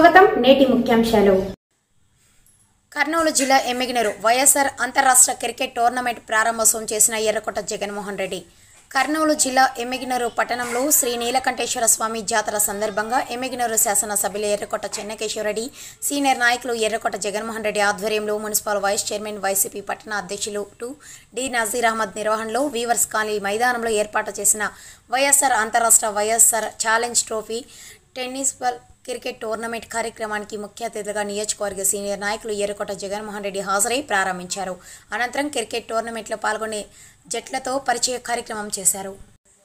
స్వాగతం. నేటి ముఖ్యాంశాలు. కర్నూలు జిల్లా ఎమ్మిగనూరు వైఎస్ఆర్ అంతర్రాష్ట్ర క్రికెట్ టోర్నమెంట్ ప్రారంభోత్సవం చేసిన ఎర్రకోట జగన్మోహన్ రెడ్డి. కర్నూలు జిల్లా ఎమ్మిగనూరు పట్టణంలో శ్రీ నీలకంఠేశ్వర స్వామి జాతర సందర్భంగా ఎమ్మిగనూరు శాసనసభ్యులు ఎర్రకోట చెన్నకేశ్వరరెడ్డి, సీనియర్ నాయకులు ఎర్రకోట జగన్మోహన్ రెడ్డి ఆధ్వర్యంలో మున్సిపల్ వైస్ చైర్మన్ వైసీపీ పట్టణ అధ్యక్షులు డి నజీర్ అహ్మద్ నిర్వహణలో వీవర్స్ కాలనీ మైదానంలో ఏర్పాటు చేసిన వైఎస్ఆర్ అంతర్రాష్ట్ర YSR challenge trophy tennis cricket tournament కార్యక్రమానికి ముఖ్య అతిథులుగా నియోజకవర్గ సీనియర్ నాయకులు ఎర్రకోట జగన్మోహన్ రెడ్డి హాజరై ప్రారంభించారు. అనంతరం క్రికెట్ టోర్నమెంట్లో పాల్గొనే జట్లతో పరిచయ కార్యక్రమం చేశారు.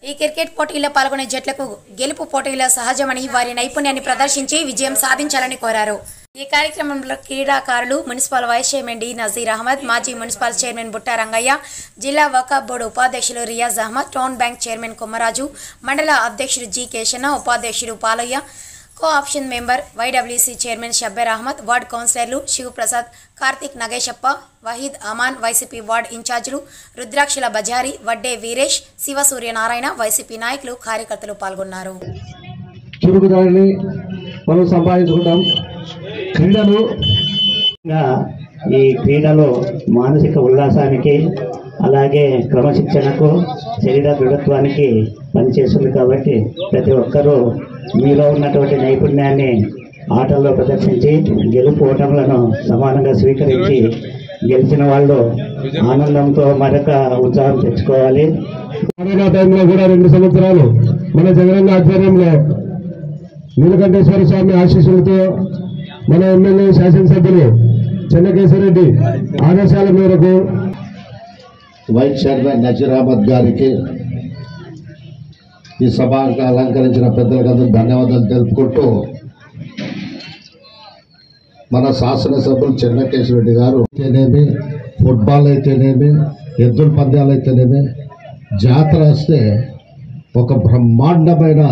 ఈ క్రికెట్ పోటీల్లో పాల్గొనే జట్లకు గెలుపు పోటీలో సహజమని, వారి నైపుణ్యాన్ని ప్రదర్శించి విజయం సాధించాలని కోరారు. ఈ కార్యక్రమంలో క్రీడాకారులు municipal vice chairman D Nazeer Ahmed, మాజీ మున్సిపల్ చైర్మన్ బుట్ట రంగయ్య, జిల్లా వకాఫ్ బోర్డు ఉపాధ్యక్షులు Riyaz Ahmed, town bank chairman Kommaraju, మండల అధ్యక్షుడు జి కేశన్న, ఉపాధ్యక్షుడు Palayya, co option member YWC chairman Shabbir Ahmed, ward కౌన్సిలర్లు శివప్రసాద్, కార్తిక్, నగేశప్ప, వహీద్ అమాన్, వైసీపీ వార్డు ఇన్ఛార్జీలు రుద్రాక్షల బజారి, వడ్డే వీరేష్, శివ సూర్యనారాయణ, వైసీపీ నాయకులు, కార్యకర్తలు పాల్గొన్నారు. చురుకుదలని మనం సంపాదించుకుంటాం. ఈ క్రీడలు మానసిక ఉల్లాసానికి, అలాగే క్రమశిక్షణకు, శరీర దృఢత్వానికి పనిచేస్తుంది. కాబట్టి ప్రతి ఒక్కరూ మీలో ఉన్నటువంటి నైపుణ్యాన్ని ఆటల్లో ప్రదర్శించి గెలుపు ఓటములను సమానంగా స్వీకరించి గెలిచిన వాళ్ళు ఆనందంతో మరొక ఉత్సాహం తెచ్చుకోవాలి. కరోనా టైంలో కూడా 2 సంవత్సరాలు మన జగనన్న ఆధ్వర్యంలో నీలకంఠేశ్వర స్వామి ఆశీస్సులతో మన ఎమ్మెల్యే శాసనసభ్యులు చెన్నకేశ్వరరెడ్డి ఆదేశాల మేరకు వైస్ చైర్మన్ నజీర్ అహ్మద్ గారికి, ఈ సభకు అలంకరించిన పెద్దలకు ధన్యవాదాలు తెలుపుకుంటూ, మన శాసనసభ్యులు చెన్నకేశ్వరరెడ్డి గారు అయితేనేమి, ఫుట్బాల్ అయితేనేమి, ఎద్దుల పంద్యాలు అయితేనేమి, జాతర వస్తే ఒక బ్రహ్మాండమైన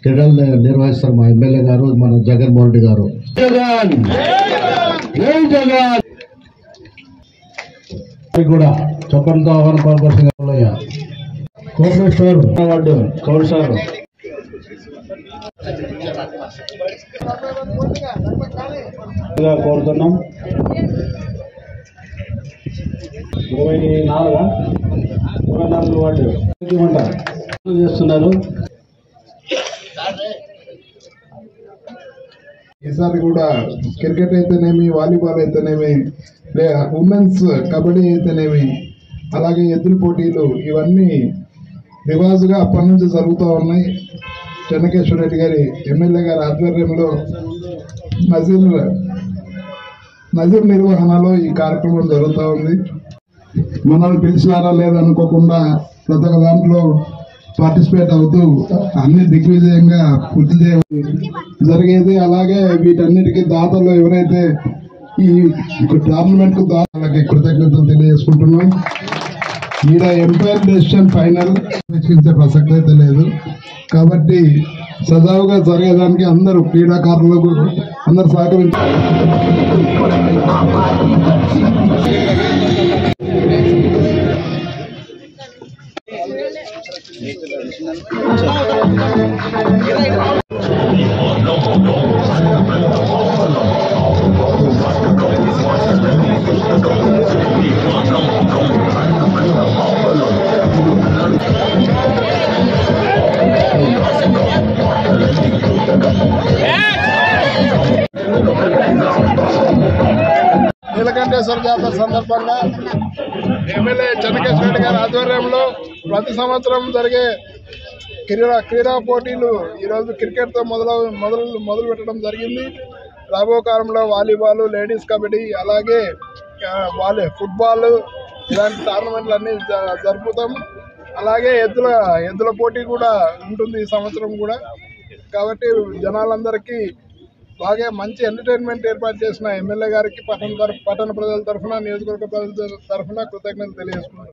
క్రీడలు నిర్వహిస్తారు మా ఎమ్మెల్యే గారు, మన జగన్మోహన్ రెడ్డి గారు. కూడా చప్పట్లతో ఆహ్వానం పాల్పడుతున్న కోఆర్డినేటర్ వార్డు కౌన్సిలర్ కోరుతున్నాం. 24 వార్డు చేస్తున్నారు. ఈసారి కూడా క్రికెట్ అయితేనేమి, వాలీబాల్ అయితేనేమి, ఉమెన్స్ కబడ్డీ అయితేనేమి, అలాగే ఎద్దుల పోటీలు, ఇవన్నీ రివాజుగా అప్పటి నుంచి జరుగుతూ ఉన్నాయి. చెన్నకేశ్వరరెడ్డి గారి ఎమ్మెల్యే గారి ఆధ్వర్యంలో నజీర్ నిర్వహణలో ఈ కార్యక్రమం జరుగుతూ ఉంది. మనల్ని పిలిచినారా లేదనుకోకుండా ప్రతి ఒక్క దాంట్లో పార్టిసిపేట్ అవుతూ అన్ని దిగ్విజయంగా పూర్తి జరిగేది. అలాగే వీటన్నిటికీ దాతలు ఎవరైతే ఈ టోర్నమెంట్ కు దాతలకి కృతజ్ఞతలు తెలియజేసుకుంటున్నాం. ఈడ ఎంపైర్ డెసిషన్ ఫైనల్ రక్షించే ప్రసక్తి అయితే లేదు. కాబట్టి సజావుగా జరిగేదానికి అందరూ క్రీడాకారులకు అందరు సహకరించారు. నీలకంఠేశ్వర జాతర సందర్భంగా ఎమ్మెల్యే చెన్నకేశ్వరరెడ్డి గారి ఆధ్వర్యంలో ప్రతి సంవత్సరం జరిగే క్రీడా పోటీలు ఈరోజు క్రికెట్తో మొదలు పెట్టడం జరిగింది. రాబో కాలంలో వాలీబాల్, లేడీస్ కబడ్డీ, అలాగే ఫుట్బాల్ ఇలాంటి టోర్నమెంట్లు అన్నీ జరుపుతాం. అలాగే ఎద్దుల పోటీ కూడా ఉంటుంది ఈ సంవత్సరం కూడా. కాబట్టి జనాలందరికీ బాగా మంచి ఎంటర్టైన్మెంట్ ఏర్పాటు చేసిన ఎమ్మెల్యే గారికి పట్టణ ప్రజల తరఫున, నియోజకవర్గ ప్రజల తరఫున కృతజ్ఞతలు తెలియజేస్తున్నాను.